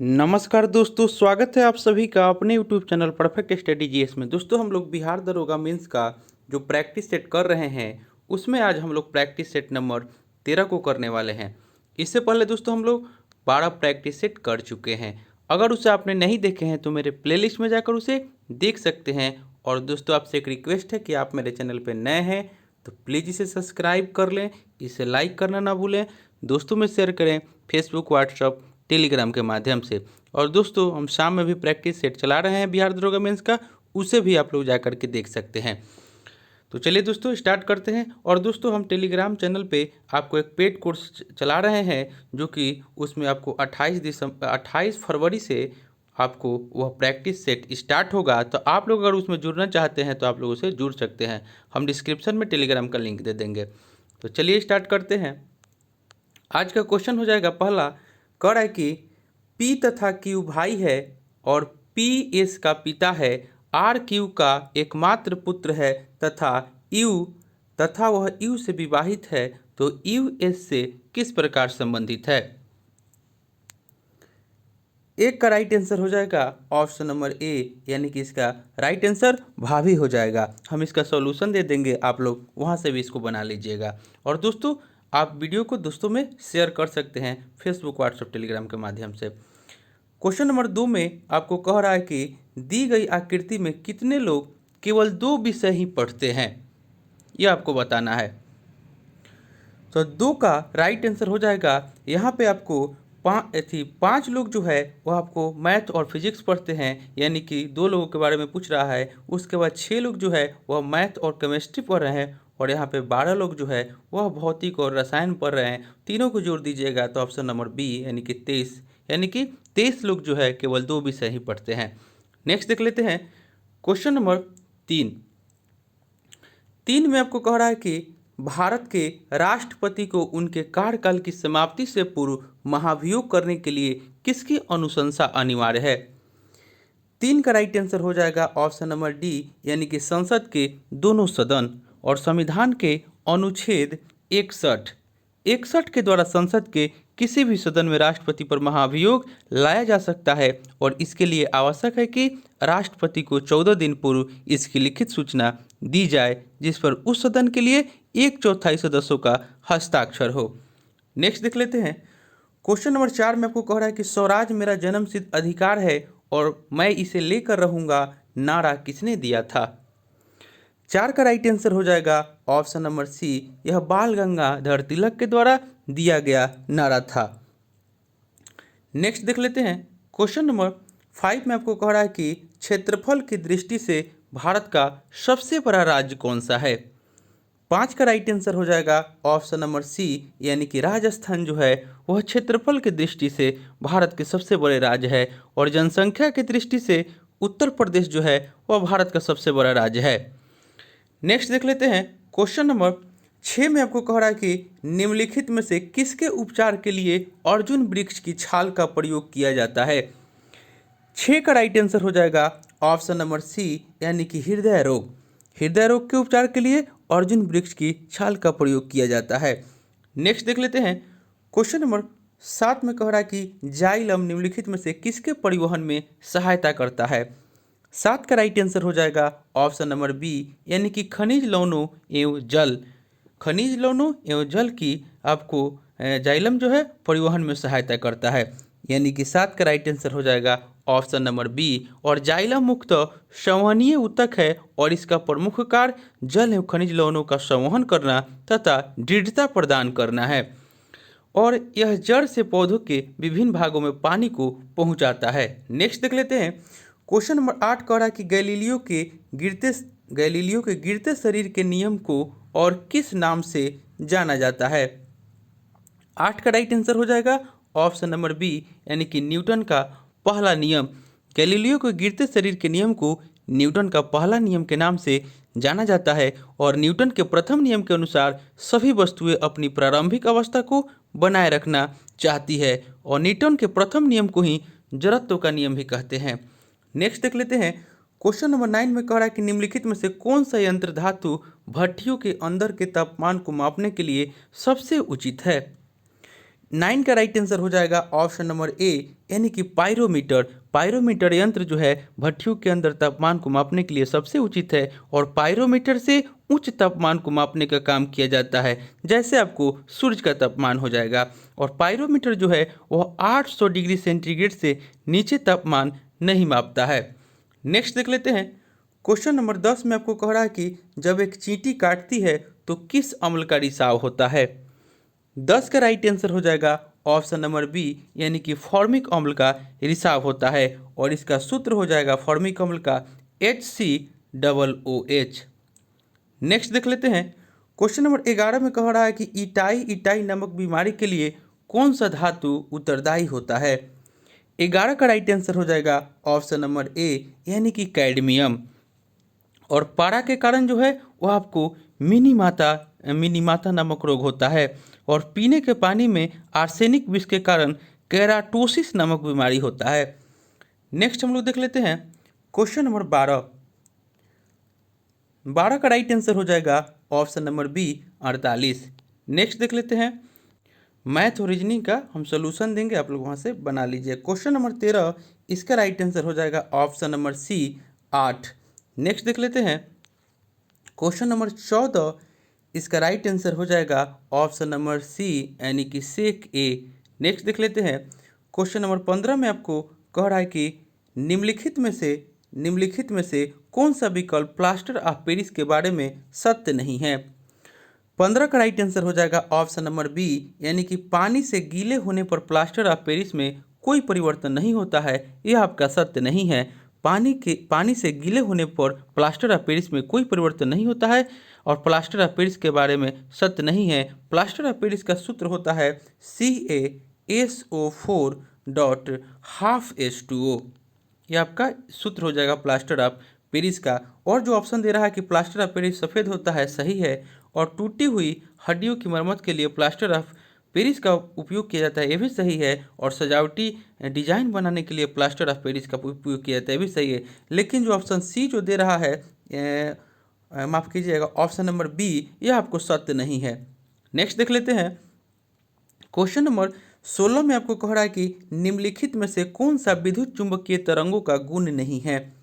नमस्कार दोस्तों, स्वागत है आप सभी का अपने YouTube channel perfect study GS में। दोस्तों, हम लोग बिहार दरोगा मेंस का जो प्रैक्टिस सेट कर रहे हैं उसमें आज हम लोग प्रैक्टिस सेट नंबर 13 को करने वाले हैं। इससे पहले दोस्तों हम लोग 12 प्रैक्टिस सेट कर चुके हैं। अगर उसे आपने नहीं देखे हैं तो मेरे प्लेलिस्ट में जाकर उसे देख सकते हैं। और दोस्तों, आपसे एक रिक्वेस्ट है कि आप मेरे चैनल पर नए हैं तो प्लीज़ इसे सब्सक्राइब कर लें, इसे लाइक करना ना भूलें, दोस्तों में शेयर करें, फेसबुक, व्हाट्सअप, टेलीग्राम के माध्यम से। और दोस्तों, हम शाम में भी प्रैक्टिस सेट चला रहे हैं बिहार दरोगा मेंस का, उसे भी आप लोग जा कर के देख सकते हैं। तो चलिए दोस्तों स्टार्ट करते हैं। और दोस्तों, हम टेलीग्राम चैनल पे आपको एक पेड कोर्स चला रहे हैं जो कि उसमें आपको 28 फरवरी से आपको वह प्रैक्टिस सेट स्टार्ट होगा। तो आप लोग अगर उसमें जुड़ना चाहते हैं तो आप लोग उसे जुड़ सकते हैं। हम डिस्क्रिप्शन में टेलीग्राम का लिंक दे देंगे। तो चलिए स्टार्ट करते हैं। आज का क्वेश्चन हो जाएगा पहला, कह रहा है कि P तथा Q भाई है और P S का पिता है, R Q का एकमात्र पुत्र है तथा वह U से विवाहित है, तो U S से किस प्रकार संबंधित है। एक का राइट आंसर हो जाएगा ऑप्शन नंबर ए, यानी कि इसका राइट आंसर भाभी हो जाएगा। हम इसका सॉल्यूशन दे देंगे, आप लोग वहां से भी इसको बना लीजिएगा। और दोस्तों, आप वीडियो को दोस्तों में शेयर कर सकते हैं फेसबुक, व्हाट्सएप, टेलीग्राम के माध्यम से। क्वेश्चन नंबर 2 में आपको कह रहा है कि दी गई आकृति में कितने लोग केवल 2 विषय ही पढ़ते हैं, यह आपको बताना है। तो 2 का राइट आंसर हो जाएगा, यहाँ पे आपको 5 लोग जो है वह आपको मैथ और फिजिक्स पढ़ते हैं, यानी कि 2 लोगों के बारे में पूछ रहा है। उसके बाद 6 लोग जो है वह मैथ और केमिस्ट्री पढ़ रहे हैं, और यहाँ पे 12 लोग जो है वह भौतिक और रसायन पढ़ रहे हैं। तीनों को जोड़ दीजिएगा तो ऑप्शन नंबर बी यानी कि 23 लोग जो है केवल 2 विषय ही पढ़ते हैं। नेक्स्ट देख लेते हैं क्वेश्चन नंबर 3 में आपको कह रहा है कि भारत के राष्ट्रपति को उनके कार्यकाल की समाप्ति से पूर्व महाभियोग करने के लिए किसकी अनुशंसा अनिवार्य है। 3 का राइट आंसर हो जाएगा ऑप्शन नंबर डी, यानी कि संसद के दोनों सदन और संविधान के अनुच्छेद 61 के द्वारा संसद के किसी भी सदन में राष्ट्रपति पर महाभियोग लाया जा सकता है, और इसके लिए आवश्यक है कि राष्ट्रपति को 14 दिन पूर्व इसकी लिखित सूचना दी जाए, जिस पर उस सदन के लिए 1/4 सदस्यों का हस्ताक्षर हो। नेक्स्ट देख लेते हैं क्वेश्चन नंबर 4 में आपको कह रहा है कि स्वराज मेरा जन्मसिद्ध अधिकार है और मैं इसे लेकर रहूंगा, नारा किसने दिया था। 4 का राइट आंसर हो जाएगा ऑप्शन नंबर सी, यह बाल गंगाधर तिलक के द्वारा दिया गया नारा था। नेक्स्ट देख लेते हैं क्वेश्चन नंबर 5 में आपको कह रहा है कि क्षेत्रफल की दृष्टि से भारत का सबसे बड़ा राज्य कौन सा है। 5 का राइट आंसर हो जाएगा ऑप्शन नंबर सी, यानी कि राजस्थान जो है वह क्षेत्रफल की दृष्टि से भारत के सबसे बड़े राज्य है, और जनसंख्या की दृष्टि से उत्तर प्रदेश जो है वह भारत का सबसे बड़ा राज्य है। नेक्स्ट देख लेते हैं क्वेश्चन नंबर 6 में आपको कह रहा है कि निम्नलिखित में से किसके उपचार के लिए अर्जुन वृक्ष की छाल का प्रयोग किया जाता है। 6 का राइट आंसर हो जाएगा ऑप्शन नंबर सी, यानी कि हृदय रोग के उपचार के लिए अर्जुन वृक्ष की छाल का प्रयोग किया जाता है। नेक्स्ट देख लेते हैं क्वेश्चन नंबर 7 में कह रहा है कि जाइलम निम्नलिखित में से किसके परिवहन में सहायता करता है। 7 का राइट आंसर हो जाएगा ऑप्शन नंबर बी, यानी कि खनिज लवणों एवं जल की आपको जाइलम जो है परिवहन में सहायता करता है, यानी कि 7 का राइट आंसर हो जाएगा ऑप्शन नंबर बी। और जाइलम मुक्त संवहनीय ऊतक है और इसका प्रमुख कार्य जल एवं खनिज लवणों का संवहन करना तथा दृढ़ता प्रदान करना है, और यह जड़ से पौधों के विभिन्न भागों में पानी को पहुंचाता है। नेक्स्ट देख लेते हैं क्वेश्चन नंबर 8 कह रहा है कि गैलीलियो के गिरते शरीर के नियम को और किस नाम से जाना जाता है। 8 का राइट आंसर हो जाएगा ऑप्शन नंबर बी, यानी कि न्यूटन का पहला नियम। गैलीलियो के गिरते शरीर के नियम को न्यूटन का पहला नियम के नाम से जाना जाता है, और न्यूटन के प्रथम नियम के अनुसार सभी वस्तुएं अपनी प्रारंभिक अवस्था को बनाए रखना चाहती है, और न्यूटन के प्रथम नियम को ही जड़त्व का नियम भी कहते हैं। नेक्स्ट देख लेते हैं क्वेश्चन नंबर 9 में कह रहा है कि निम्नलिखित में से कौन सा यंत्र धातु भट्टियों के अंदर के तापमान को मापने के लिए सबसे उचित है। 9 का राइट आंसर हो जाएगा ऑप्शन नंबर ए, यानी कि पायरोमीटर। पायरोमीटर यंत्र जो है भट्ठियों के अंदर तापमान को मापने के लिए सबसे उचित है और पायरोमीटर से उच्च तापमान को मापने का काम किया जाता है, जैसे आपको सूरज का तापमान हो जाएगा। और पायरोमीटर जो है वह 800 डिग्री सेंटीग्रेड से नीचे तापमान नहीं मापता है। नेक्स्ट देख लेते हैं। क्वेश्चन नंबर 10 में आपको कह रहा है कि जब एक चींटी काटती है तो किस अम्ल का रिसाव होता है। 10 का राइट आंसर हो जाएगा ऑप्शन नंबर बी, यानी कि फॉर्मिक अम्ल का रिसाव होता है और इसका सूत्र हो जाएगा फॉर्मिक अम्ल का HCOOH। नेक्स्ट देख लेते हैं। क्वेश्चन नंबर 11 में कह रहा है कि इटाई नामक बीमारी के लिए कौन सा धातु उत्तरदायी होता है। 11 का राइट आंसर हो जाएगा ऑप्शन नंबर ए, यानी कि कैडमियम। और पारा के कारण जो है वह आपको मिनीमाता नामक रोग होता है और पीने के पानी में आर्सेनिक विष के कारण केराटोसिस नामक बीमारी होता है। नेक्स्ट हम लोग देख लेते हैं। क्वेश्चन नंबर 12 का राइट आंसर हो जाएगा ऑप्शन नंबर बी, 48। नेक्स्ट देख लेते हैं। मैथ और रीजनिंग का हम सोल्यूशन देंगे, आप लोग वहाँ से बना लीजिए। क्वेश्चन नंबर 13, इसका राइट आंसर हो जाएगा ऑप्शन नंबर सी, 8। नेक्स्ट देख लेते हैं। क्वेश्चन नंबर 14, इसका राइट आंसर हो जाएगा ऑप्शन नंबर सी, यानी कि सेक ए। नेक्स्ट देख लेते हैं। क्वेश्चन नंबर 15 में आपको कह रहा है कि निम्नलिखित में से कौन सा विकल्प प्लास्टर ऑफ पेरिस के बारे में सत्य नहीं है। 15 का राइट आंसर हो जाएगा ऑप्शन नंबर बी, यानी कि पानी से गीले होने पर प्लास्टर ऑफ पेरिस में कोई परिवर्तन नहीं होता है। यह आपका सत्य नहीं है। पानी से गीले होने पर प्लास्टर ऑफ पेरिस में कोई परिवर्तन नहीं होता है और प्लास्टर ऑफ पेरिस के बारे में सत्य नहीं है। प्लास्टर ऑफ पेरिस का सूत्र होता है CaSO4.12H2O। ये आपका सूत्र हो जाएगा प्लास्टर ऑफ पेरिस का। और जो ऑप्शन दे रहा है कि प्लास्टर ऑफ पेरिस सफ़ेद होता है, सही है। और टूटी हुई हड्डियों की मरम्मत के लिए प्लास्टर ऑफ पेरिस का उपयोग किया जाता है, ये भी सही है। और सजावटी डिजाइन बनाने के लिए प्लास्टर ऑफ पेरिस का उपयोग किया जाता है, ये भी सही है। लेकिन जो ऑप्शन सी जो दे रहा है, माफ़ कीजिएगा, ऑप्शन नंबर बी, यह आपको सत्य नहीं है। नेक्स्ट देख लेते हैं। क्वेश्चन नंबर 16 में आपको कह रहा है कि निम्नलिखित में से कौन सा विद्युत चुंबकीय तरंगों का गुण नहीं है।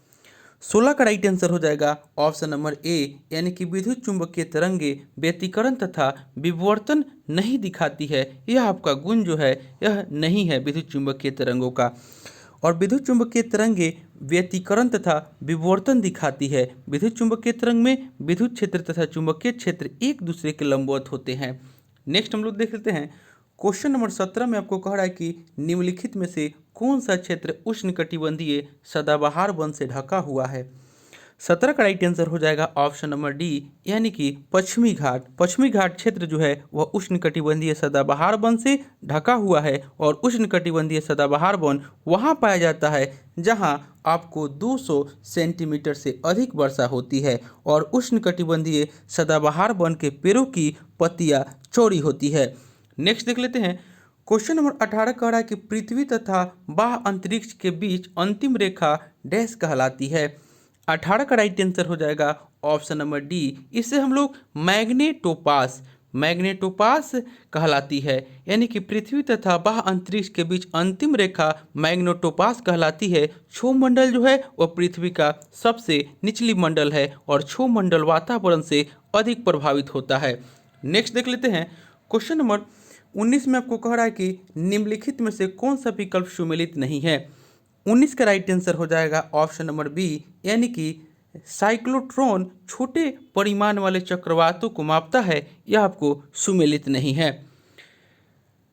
16 का राइट आंसर हो जाएगा ऑप्शन नंबर ए, यानी कि विद्युत चुंबकीय तरंगे व्यतिकरण तथा विवर्तन नहीं दिखाती है। यह आपका गुण जो है यह नहीं है विद्युत चुंबकीय तरंगों का। और विद्युत चुंबकीय तरंगे व्यतिकरण तथा विवर्तन दिखाती है। विद्युत चुंबकीय तरंग में विद्युत क्षेत्र तथा चुंबकीय क्षेत्र एक दूसरे के लंबवत होते हैं। नेक्स्ट हम लोग देख लेते हैं। क्वेश्चन नंबर 17 में आपको कह रहा है कि निम्नलिखित में से कौन सा क्षेत्र उष्णकटिबंधीय सदाबहार वन से ढका हुआ है। 17 का राइट आंसर हो जाएगा ऑप्शन नंबर डी, यानी कि पश्चिमी घाट। पश्चिमी घाट क्षेत्र जो है वह उष्णकटिबंधीय सदाबहार वन से ढका हुआ है और उष्णकटिबंधीय सदाबहार वन वहाँ पाया जाता है जहाँ आपको 200 सेंटीमीटर से अधिक वर्षा होती है और उष्णकटिबंधीय सदाबहार वन के पेड़ों की पत्तियाँ चौड़ी होती है। नेक्स्ट देख लेते हैं। क्वेश्चन नंबर 18 कह रहा है कि पृथ्वी तथा बाह्य अंतरिक्ष के बीच अंतिम रेखा डैश कहलाती है। 18 का राइट आंसर हो जाएगा ऑप्शन नंबर डी, इसे हम लोग मैग्नेटोपास कहलाती है। यानी कि पृथ्वी तथा बाह्य अंतरिक्ष के बीच अंतिम रेखा मैग्नेटोपास कहलाती है। क्षोभमंडल जो है वह पृथ्वी का सबसे निचली मंडल है और क्षोभमंडल वातावरण से अधिक प्रभावित होता है। नेक्स्ट देख लेते हैं। क्वेश्चन नंबर 19 में आपको कह रहा है कि निम्नलिखित में से कौन सा विकल्प सुमेलित नहीं है। 19 का राइट आंसर हो जाएगा ऑप्शन नंबर बी, यानी कि साइक्लोट्रॉन छोटे परिमाण वाले चक्रवातों को मापता है। यह आपको सुमेलित नहीं है।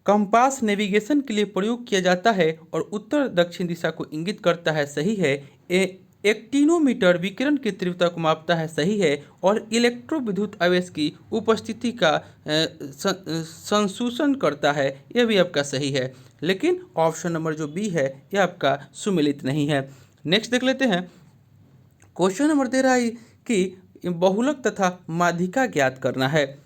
कंपास नेविगेशन के लिए प्रयोग किया जाता है और उत्तर दक्षिण दिशा को इंगित करता है, सही है। एक्टिनोमीटर विकिरण की तीव्रता को मापता है, सही है। और इलेक्ट्रोविद्युत आवेश की उपस्थिति का संशोधन करता है, यह भी आपका सही है। लेकिन ऑप्शन नंबर जो बी है यह आपका सुमेलित नहीं है। नेक्स्ट देख लेते हैं। क्वेश्चन नंबर दे रहा है कि बहुलक तथा माध्यिका ज्ञात करना है।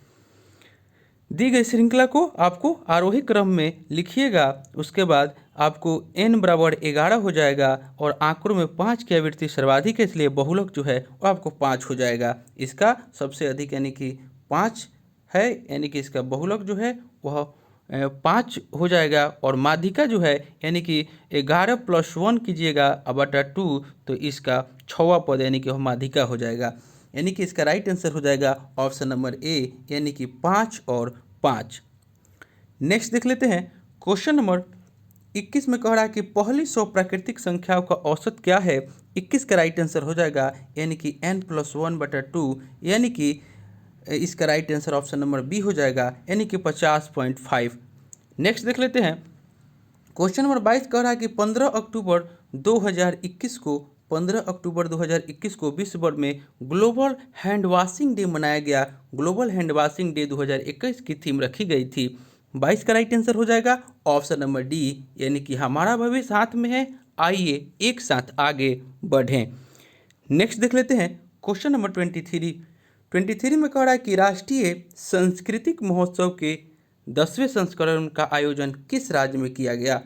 दी गई श्रृंखला को आपको आरोही क्रम में लिखिएगा, उसके बाद आपको n बराबर 11 हो जाएगा और आंकड़ों में 5 की आवृत्ति सर्वाधिक है, इसलिए बहुलक जो है वो आपको 5 हो जाएगा। इसका सबसे अधिक यानी कि 5 है, यानी कि इसका बहुलक जो है वह 5 हो जाएगा, और माध्यिका जो है यानी कि 11 + 1 कीजिएगा बटा 2, तो इसका 6वां पद यानी कि वह माध्यिका हो जाएगा। यानी कि इसका राइट आंसर हो जाएगा ऑप्शन नंबर ए यानी कि 5 और 5। नेक्स्ट देख लेते हैं क्वेश्चन नंबर 21 में कह रहा है कि पहली 100 प्राकृतिक संख्याओं का औसत क्या है। 21 का राइट आंसर हो जाएगा यानी कि n + 1 बटा 2, यानी कि इसका right answer option number B हो जाएगा यानी कि 50.5। नेक्स्ट देख लेते हैं क्वेश्चन नंबर 22 कह रहा है कि 15 अक्टूबर 2021 को विश्व भर में ग्लोबल हैंड वॉशिंग डे मनाया गया। ग्लोबल हैंड वॉशिंग डे 2021 की थीम रखी गई थी। 22 का राइट आंसर हो जाएगा ऑप्शन नंबर डी यानी कि हमारा भविष्य हाथ में है, आइए एक साथ आगे बढ़ें। नेक्स्ट देख लेते हैं क्वेश्चन नंबर 23 में कह रहा है कि राष्ट्रीय सांस्कृतिक महोत्सव के 10वें संस्करण का आयोजन किस राज्य में किया गया।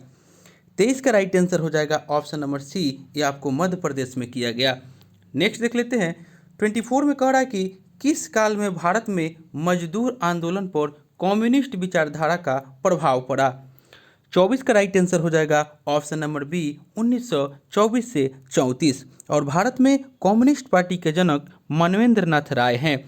23 का राइट आंसर हो जाएगा ऑप्शन नंबर सी, ये आपको मध्य प्रदेश में किया गया। नेक्स्ट देख लेते हैं 24 में कह रहा है कि किस काल में भारत में मजदूर आंदोलन पर कम्युनिस्ट विचारधारा का प्रभाव पड़ा। 24 का राइट आंसर हो जाएगा ऑप्शन नंबर बी 1924 से 34, और भारत में कम्युनिस्ट पार्टी के जनक मानवेंद्र नाथ राय हैं,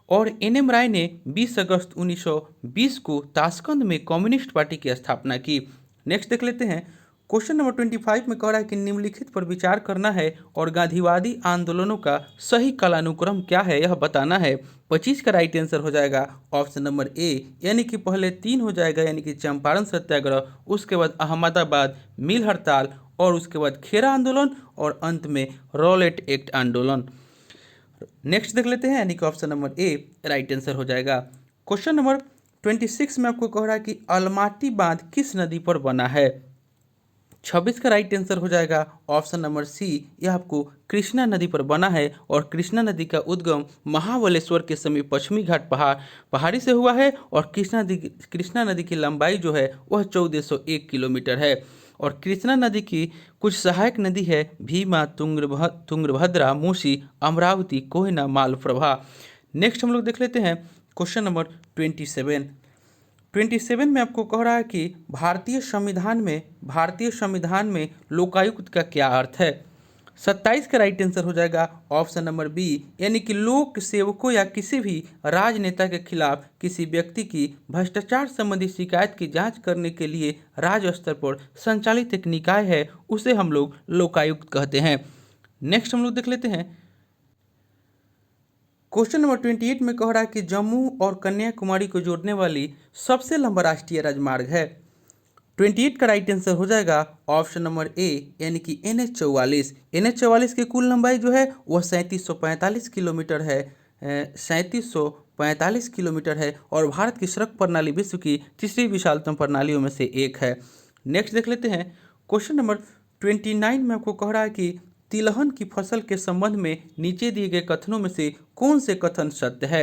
और एन.एम. राय ने 20 अगस्त 1920 को ताशकंद में कम्युनिस्ट पार्टी की स्थापना की। नेक्स्ट देख लेते हैं क्वेश्चन नंबर 25 में कह रहा है कि निम्नलिखित पर विचार करना है और गांधीवादी आंदोलनों का सही कालानुक्रम क्या है यह बताना है। 25 का राइट आंसर हो जाएगा ऑप्शन नंबर ए यानी कि पहले 3 हो जाएगा यानी कि चंपारण सत्याग्रह, उसके बाद अहमदाबाद मिल हड़ताल, और उसके बाद खेरा आंदोलन, और अंत में रॉलेट एक्ट आंदोलन। नेक्स्ट देख लेते हैं यानी कि option number A right answer हो जाएगा। क्वेश्चन नंबर 26 में आपको कह रहा है कि अलमाटी बांध किस नदी पर बना है। 26 का राइट आंसर हो जाएगा ऑप्शन नंबर सी, यह आपको कृष्णा नदी पर बना है, और कृष्णा नदी का उद्गम महाबलेश्वर के समीप पश्चिमी घाट पहाड़ी से हुआ है, और कृष्णा नदी की लंबाई जो है वह 1401 किलोमीटर है, और कृष्णा नदी की कुछ सहायक नदी है भीमा, तुंगभद्रा, मूसी, अमरावती, कोयना, मालप्रभा। नेक्स्ट हम लोग देख लेते हैं क्वेश्चन नंबर 27 में आपको कह रहा है कि भारतीय संविधान में लोकायुक्त का क्या अर्थ है। 27 का राइट आंसर हो जाएगा ऑप्शन नंबर बी यानी कि लोक सेवकों या किसी भी राजनेता के खिलाफ किसी व्यक्ति की भ्रष्टाचार संबंधी शिकायत की जांच करने के लिए राज्य स्तर पर संचालित एक निकाय है, उसे हम लोग लोकायुक्त कहते हैं। नेक्स्ट हम लोग देख लेते हैं क्वेश्चन नंबर 28 में कह रहा है कि जम्मू और कन्याकुमारी को जोड़ने वाली सबसे लंबा राष्ट्रीय राजमार्ग है। 28 का राइट आंसर हो जाएगा ऑप्शन नंबर ए यानी कि NH44। NH44 की कुल लंबाई जो है वह 3745 किलोमीटर है, 3745 किलोमीटर है, और भारत की सड़क प्रणाली विश्व की तीसरी विशालतम प्रणालियों में से एक है। नेक्स्ट देख लेते हैं क्वेश्चन नंबर 29 में आपको कह रहा है कि तिलहन की फसल के संबंध में नीचे दिए गए कथनों में से कौन से कथन सत्य है।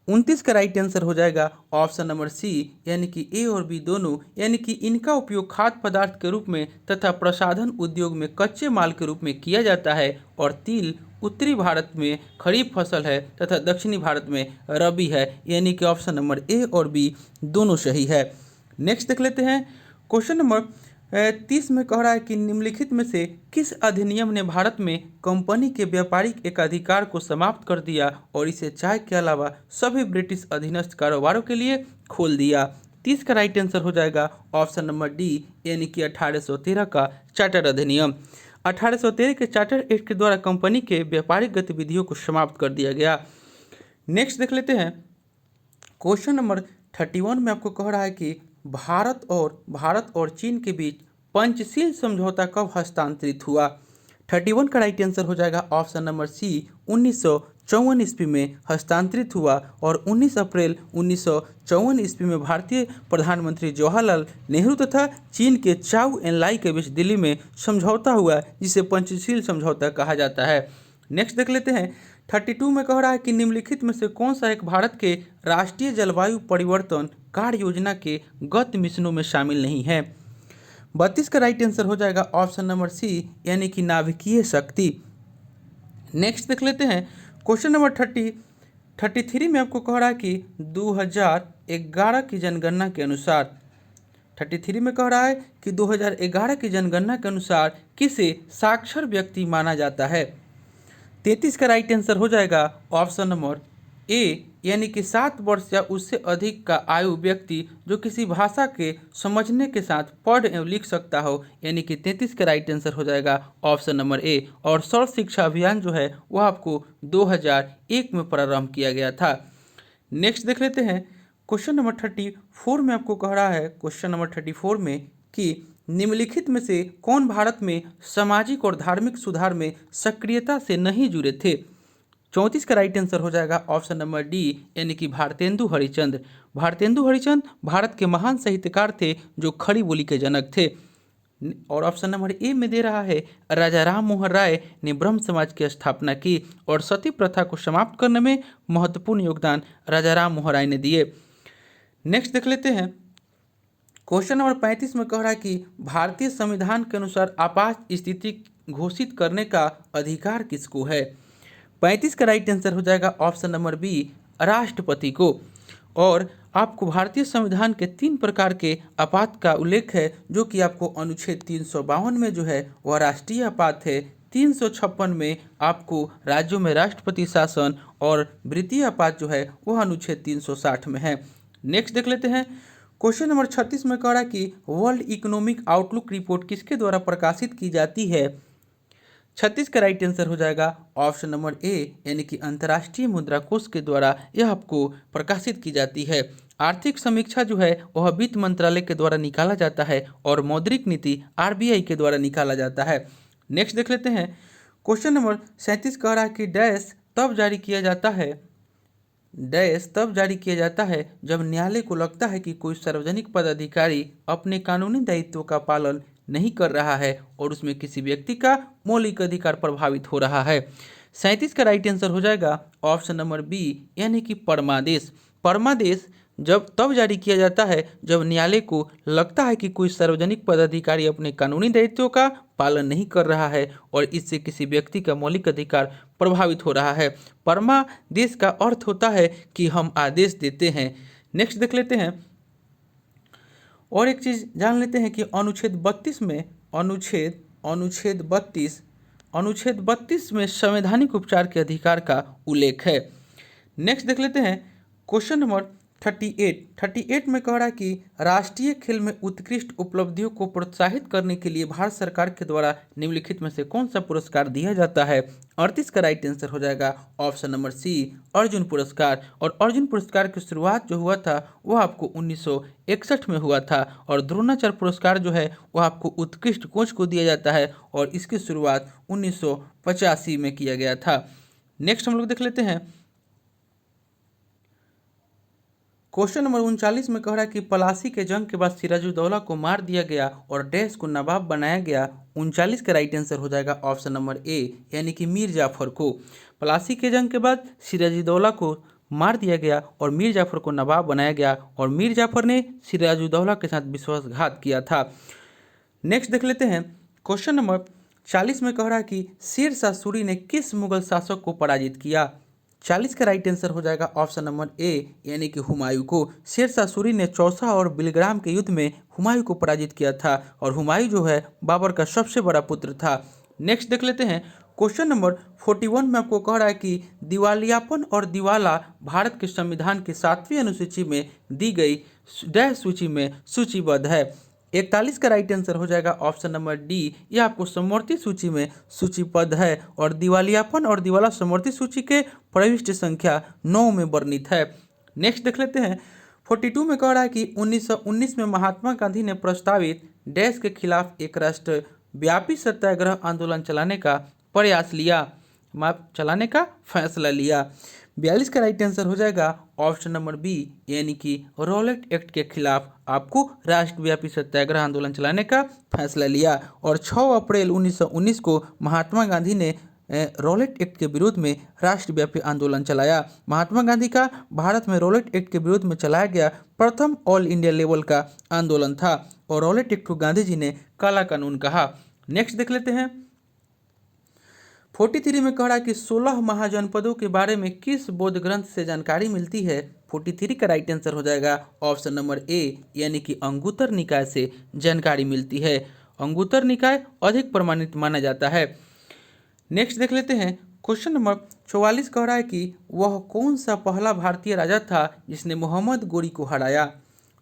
29 का राइट आंसर हो जाएगा ऑप्शन नंबर सी यानी कि ए और बी दोनों, यानी कि इनका उपयोग खाद्य पदार्थ के रूप में तथा प्रसाधन उद्योग में कच्चे माल के रूप में किया जाता है, और तिल उत्तरी भारत में खरीफ फसल है तथा दक्षिणी भारत में रबी है, यानी कि ऑप्शन नंबर ए और बी दोनों सही है। नेक्स्ट देख लेते हैं क्वेश्चन नंबर 30 में कह रहा है कि निम्नलिखित में से किस अधिनियम ने भारत में कंपनी के व्यापारिक एकाधिकार को समाप्त कर दिया और इसे चाय के अलावा सभी ब्रिटिश अधीनस्थ कारोबारों के लिए खोल दिया। 30 का राइट आंसर हो जाएगा ऑप्शन नंबर डी यानी कि 1813 का चार्टर अधिनियम। 1813 के चार्टर एक्ट के द्वारा कंपनी के व्यापारिक गतिविधियों को समाप्त कर दिया गया। नेक्स्ट देख लेते हैं क्वेश्चन नंबर 31 में आपको कह रहा है कि भारत और चीन के बीच पंचशील समझौता कब हस्तांतरित हुआ। 31 का राइट आंसर हो जाएगा ऑप्शन नंबर सी 1954 ईस्वी में हस्तांतरित हुआ, और 19 अप्रैल 1954 ईस्वी में भारतीय प्रधानमंत्री जवाहरलाल नेहरू तथा चीन के चाउ एनलाई के बीच दिल्ली में समझौता हुआ, जिसे पंचशील समझौता कहा जाता है। नेक्स्ट देख लेते हैं 32 में कह रहा है कि निम्नलिखित में से कौन सा एक भारत के राष्ट्रीय जलवायु परिवर्तन कार्य योजना के गत मिशनों में शामिल नहीं है। 32 का राइट आंसर हो जाएगा ऑप्शन नंबर सी यानी कि नाभिकीय शक्ति। नेक्स्ट देख लेते हैं क्वेश्चन नंबर 33 में आपको कह रहा है कि 2011 की जनगणना के अनुसार 33 में कह रहा है कि 2011 की जनगणना के अनुसार किसे साक्षर व्यक्ति माना जाता है। 33 का राइट आंसर हो जाएगा ऑप्शन नंबर ए, यानी कि 7 वर्ष या उससे अधिक का आयु व्यक्ति जो किसी भाषा के समझने के साथ पढ़ एवं लिख सकता हो, यानी कि 33 का राइट आंसर हो जाएगा ऑप्शन नंबर ए। और सर्व शिक्षा अभियान जो है वह आपको 2001 में प्रारंभ किया गया था। नेक्स्ट देख लेते हैं क्वेश्चन नंबर 34 में आपको कह रहा है, क्वेश्चन नंबर 34 में कि निम्नलिखित में से कौन भारत में सामाजिक और धार्मिक सुधार में सक्रियता से नहीं जुड़े थे। 34 का राइट आंसर हो जाएगा ऑप्शन नंबर डी, यानी कि भारतेंदु हरिश्चंद्र। भारतेंदु हरिश्चंद्र भारत के महान साहित्यकार थे जो खड़ी बोली के जनक थे। और ऑप्शन नंबर ए में दे रहा है राजा राम मोहन राय ने ब्रह्म समाज की स्थापना की और सती प्रथा को समाप्त करने में महत्वपूर्ण योगदान राजा राम मोहन राय ने दिए। नेक्स्ट देख लेते हैं क्वेश्चन नंबर 35 में कह रहा है कि भारतीय संविधान के अनुसार आपात स्थिति घोषित करने का अधिकार किसको है। 35 का राइट आंसर हो जाएगा ऑप्शन नंबर बी, राष्ट्रपति को। और आपको भारतीय संविधान के 3 प्रकार के आपात का उल्लेख है, जो कि आपको अनुच्छेद 352 में जो है वह राष्ट्रीय आपात है, 356 में आपको राज्यों में राष्ट्रपति शासन और वृत्तीय आपात जो है वह अनुच्छेद 360 में है। नेक्स्ट देख लेते हैं क्वेश्चन नंबर 36 में कह रहा है कि वर्ल्ड इकोनॉमिक आउटलुक रिपोर्ट किसके द्वारा प्रकाशित की जाती है। 36 का राइट आंसर हो जाएगा ऑप्शन नंबर ए, यानी कि अंतर्राष्ट्रीय मुद्रा कोष के द्वारा यह आपको प्रकाशित की जाती है। आर्थिक समीक्षा जो है वह वित्त मंत्रालय के द्वारा निकाला जाता है और मौद्रिक नीति आरबीआई के द्वारा निकाला जाता है। नेक्स्ट देख लेते हैं क्वेश्चन नंबर 37 कह रहा है कि डैश तब जारी किया जाता है, डैश तब जारी किया जाता है जब न्यायालय को लगता है कि कोई सार्वजनिक पदाधिकारी अपने कानूनी दायित्वों का पालन नहीं कर रहा है और उसमें किसी व्यक्ति का मौलिक अधिकार प्रभावित हो रहा है। 37 का राइट आंसर हो जाएगा ऑप्शन नंबर बी, यानी कि परमादेश। परमादेश जब तब जारी किया जाता है जब न्यायालय को लगता है कि कोई सार्वजनिक पदाधिकारी अपने कानूनी दायित्वों का पालन नहीं कर रहा है और इससे किसी व्यक्ति का मौलिक अधिकार प्रभावित हो रहा है। परमादेश का अर्थ होता है कि हम आदेश देते हैं। नेक्स्ट देख लेते हैं और एक चीज़ जान लेते हैं कि अनुच्छेद 32 में अनुच्छेद 32 में संवैधानिक उपचार के अधिकार का उल्लेख है। नेक्स्ट देख लेते हैं क्वेश्चन नंबर 38 में कह रहा है कि राष्ट्रीय खेल में उत्कृष्ट उपलब्धियों को प्रोत्साहित करने के लिए भारत सरकार के द्वारा निम्नलिखित में से कौन सा पुरस्कार दिया जाता है। 38 का राइट आंसर हो जाएगा ऑप्शन नंबर सी, अर्जुन पुरस्कार। और अर्जुन पुरस्कार की शुरुआत जो हुआ था वह आपको 1961 में हुआ था और द्रोणाचार्य पुरस्कार जो है वह आपको उत्कृष्ट कोच को दिया जाता है और इसकी शुरुआत 1985 में किया गया था। नेक्स्ट हम लोग देख लेते हैं क्वेश्चन नंबर 39 में कह रहा है कि पलासी के जंग के बाद सिराजुद्दौला को मार दिया गया और डैश को नवाब बनाया गया। 39 का राइट आंसर हो जाएगा ऑप्शन नंबर ए, यानी कि मीर जाफर को। पलासी के जंग के बाद सिराजुद्दौला को मार दिया गया और मीर जाफर को नवाब बनाया गया और मीर जाफर ने सिराजुद्दौला के साथ विश्वासघात किया था। नेक्स्ट देख लेते हैं क्वेश्चन नंबर 40 में कह रहा है कि शेर शाह सूरी ने किस मुगल शासक को पराजित किया। 40 का राइट आंसर हो जाएगा ऑप्शन नंबर ए, यानी कि हुमायूं को। शेर शाह सूरी ने चौसा और बिलग्राम के युद्ध में हुमायूं को पराजित किया था और हुमायूं जो है बाबर का सबसे बड़ा पुत्र था। नेक्स्ट देख लेते हैं क्वेश्चन नंबर 41 में आपको कह रहा है कि दिवालियापन और दिवाला भारत के संविधान की 7वीं अनुसूची में दी गई डैश सूची में सूचीबद्ध है। 41 का राइट आंसर हो जाएगा ऑप्शन नंबर डी, यह आपको समवर्ती सूची में सूचीबद्ध है और दिवालियापन और दिवाला समवर्ती सूची के प्रविष्टि संख्या 9 में वर्णित है। नेक्स्ट देख लेते हैं 42 में कह रहा है कि 1919 में महात्मा गांधी ने प्रस्तावित डैश के खिलाफ एक राष्ट्रव्यापी सत्याग्रह आंदोलन चलाने का फैसला लिया। 42 का राइट आंसर हो जाएगा ऑप्शन नंबर बी, यानी कि रॉलेट एक्ट के खिलाफ आपको राष्ट्रव्यापी सत्याग्रह आंदोलन चलाने का फैसला लिया। और 6 अप्रैल 1919 को महात्मा गांधी ने रॉलेट एक्ट के विरोध में राष्ट्रव्यापी आंदोलन चलाया। महात्मा गांधी का भारत में रॉलेट एक्ट के विरोध में चलाया गया प्रथम ऑल इंडिया लेवल का आंदोलन था और रॉलेट एक्ट को गांधी जी ने काला कानून कहा। नेक्स्ट देख लेते हैं 43 में कह रहा है कि 16 महाजनपदों के बारे में किस बौद्ध ग्रंथ से जानकारी मिलती है। 43 का राइट आंसर हो जाएगा ऑप्शन नंबर ए यानी कि अंगुत्तर निकाय से जानकारी मिलती है। अंगुत्तर निकाय अधिक प्रमाणित माना जाता है। नेक्स्ट देख लेते हैं क्वेश्चन नंबर 44 कह रहा है कि वह कौन सा पहला भारतीय राजा था जिसने मोहम्मद गोरी को हराया।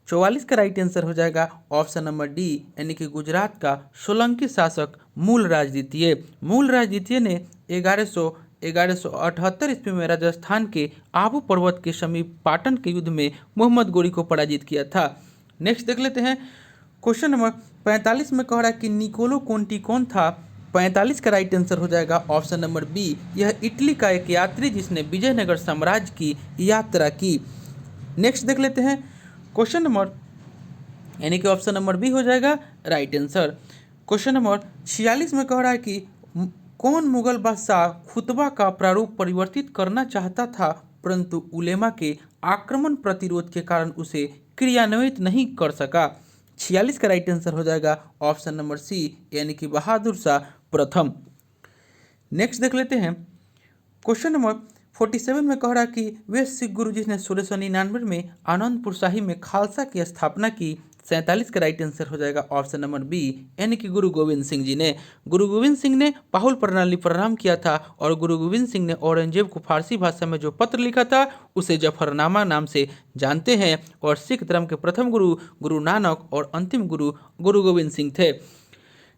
44 का राइट आंसर हो जाएगा ऑप्शन नंबर डी यानी कि गुजरात का सोलंकी शासक मूलराज द्वितीय। मूलराज द्वितीय ने 1178 ईस्वी में राजस्थान के आबू पर्वत के समीप पाटन के युद्ध में मोहम्मद गोरी को पराजित किया था। नेक्स्ट देख लेते हैं क्वेश्चन नंबर 45 में कह रहा है कि निकोलो कोंटी कौन था। 45 का राइट आंसर हो जाएगा ऑप्शन नंबर बी, यह इटली का एक यात्री जिसने विजयनगर साम्राज्य की यात्रा की। नेक्स्ट देख लेते हैं क्वेश्चन नंबर यानी कि ऑप्शन नंबर बी हो जाएगा राइट आंसर। क्वेश्चन नंबर 46 में कह रहा है कि कौन मुगल बादशाह खुतबा का प्रारूप परिवर्तित करना चाहता था परंतु उलेमा के आक्रमण प्रतिरोध के कारण उसे क्रियान्वित नहीं कर सका। 46 का राइट आंसर हो जाएगा ऑप्शन नंबर सी यानी कि बहादुर शाह प्रथम। नेक्स्ट देख लेते हैं क्वेश्चन नंबर 47 में कह रहा है कि वे सिख गुरु जिसने 1699 में आनंदपुर साहिब में खालसा की स्थापना की। 47 का राइट आंसर हो जाएगा ऑप्शन नंबर बी यानी कि गुरु गोविंद सिंह जी ने। गुरु गोविंद सिंह ने पाहुल प्रणाली प्रारंभ किया था और गुरु गोविंद सिंह ने औरंगजेब को फारसी भाषा में जो पत्र लिखा था उसे जफरनामा नाम से जानते हैं। और सिख धर्म के प्रथम गुरु गुरु नानक और अंतिम गुरु गुरु गोविंद सिंह थे।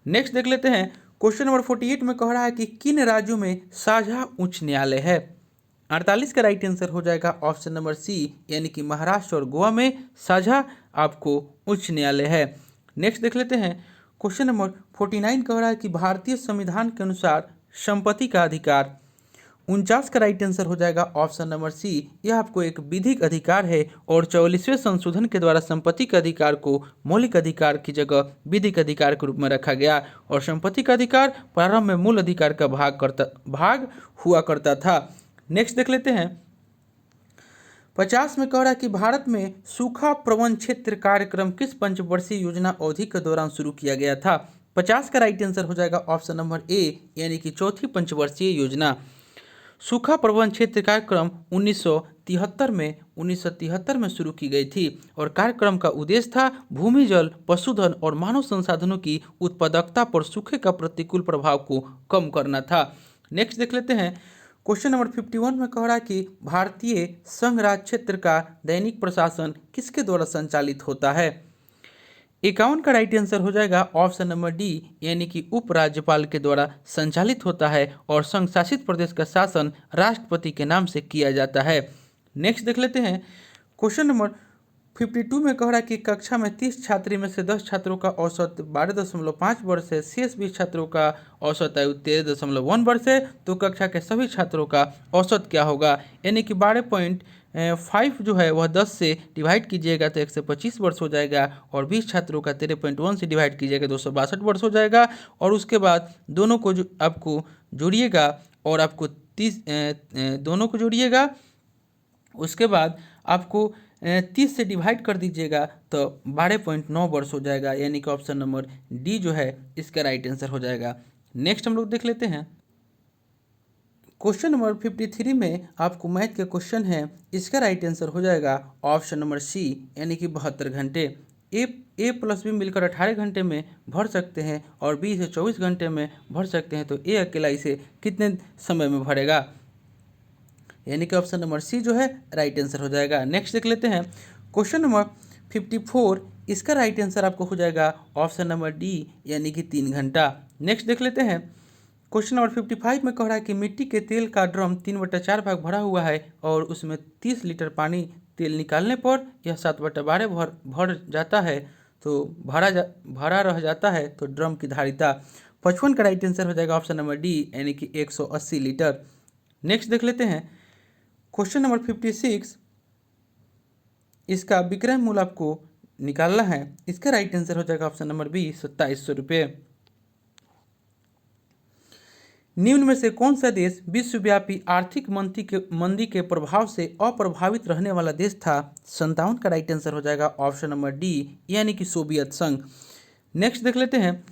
नेक्स्ट देख लेते हैं क्वेश्चन नंबर 48 में कह रहा है कि किन राज्यों में साझा उच्च न्यायालय है। 48 का राइट आंसर हो जाएगा ऑप्शन नंबर सी यानी कि महाराष्ट्र और गोवा में साझा आपको उच्च न्यायालय है। नेक्स्ट देख लेते हैं क्वेश्चन नंबर 49 कह रहा है कि भारतीय संविधान के अनुसार संपत्ति का अधिकार। 49 का राइट आंसर हो जाएगा ऑप्शन नंबर सी, यह आपको एक विधिक अधिकार है और 44वें संशोधन के द्वारा संपत्ति के अधिकार को मौलिक अधिकार की जगह विधिक अधिकार के रूप में रखा गया और संपत्ति का अधिकार प्रारंभ में मूल अधिकार का भाग हुआ करता था। नेक्स्ट देख लेते हैं 50 में कह रहा है कि भारत में सूखा प्रबंधन क्षेत्र कार्यक्रम किस पंचवर्षीय योजना अवधि के दौरान शुरू किया गया था। 50 का राइट आंसर हो जाएगा ऑप्शन नंबर ए यानी कि चौथी पंचवर्षीय योजना। सूखा प्रबंधन क्षेत्र कार्यक्रम 1973 में शुरू की गई थी और कार्यक्रम का उद्देश्य था भूमि, जल, पशुधन और मानव संसाधनों की उत्पादकता पर सूखे का प्रतिकूल प्रभाव को कम करना था। नेक्स्ट देख लेते हैं क्वेश्चन नंबर 51 में कह रहा है कि भारतीय संघ राज्य क्षेत्र का दैनिक प्रशासन किसके द्वारा संचालित होता है। 51 का राइट आंसर हो जाएगा ऑप्शन नंबर डी यानी कि उपराज्यपाल के द्वारा संचालित होता है और संघ शासित प्रदेश का शासन राष्ट्रपति के नाम से किया जाता है। नेक्स्ट देख लेते हैं क्वेश्चन नंबर 52 में कह रहा है कि कक्षा में 30 छात्री में से 10 छात्रों का औसत 12.5 वर्ष है, शेष 20 छात्रों का औसत आयु 13.1 वर्ष है, तो कक्षा के सभी छात्रों का औसत क्या होगा। यानी कि 12.5 जो है वह 10 से डिवाइड कीजिएगा तो 125 वर्ष हो जाएगा और 20 छात्रों का 13.1 से डिवाइड कीजिएगा 262 वर्ष हो जाएगा। और उसके बाद दोनों को आपको जोड़िएगा और आपको 30 दोनों को जोड़िएगा, उसके बाद आपको 30 से डिवाइड कर दीजिएगा तो 12.9 वर्ष हो जाएगा। यानी कि ऑप्शन नंबर डी जो है इसका राइट आंसर हो जाएगा। नेक्स्ट हम लोग देख लेते हैं क्वेश्चन नंबर 53 में आपको मैथ के क्वेश्चन है, इसका राइट आंसर हो जाएगा ऑप्शन नंबर सी यानी कि 72 घंटे। ए प्लस बी मिलकर 18 घंटे में भर सकते हैं और बी से 24 घंटे में भर सकते हैं, तो ए अकेला इसे कितने समय में भरेगा। यानी कि ऑप्शन नंबर सी जो है राइट आंसर हो जाएगा। नेक्स्ट देख लेते हैं क्वेश्चन नंबर 54, इसका राइट आंसर आपको हो जाएगा ऑप्शन नंबर डी यानी कि 3 घंटा। नेक्स्ट देख लेते हैं क्वेश्चन नंबर 55 में कह रहा है कि मिट्टी के तेल का ड्रम 3/4 भाग भरा हुआ है और उसमें 30 लीटर पानी तेल निकालने पर यह 7/12 भर जाता है, तो भरा रह जाता है, तो ड्रम की धारिता 55 का राइट आंसर हो जाएगा ऑप्शन नंबर डी यानी कि 180 लीटर। नेक्स्ट देख लेते हैं क्वेश्चन नंबर 56, इसका विक्रय मूल्य आपको निकालना है, इसका राइट आंसर हो जाएगा ऑप्शन नंबर बी 2700 रुपये। निम्न में से कौन सा देश विश्वव्यापी आर्थिक मंदी के प्रभाव से अप्रभावित रहने वाला देश था। 57 का राइट आंसर हो जाएगा ऑप्शन नंबर डी यानी कि सोवियत संघ। नेक्स्ट देख लेते हैं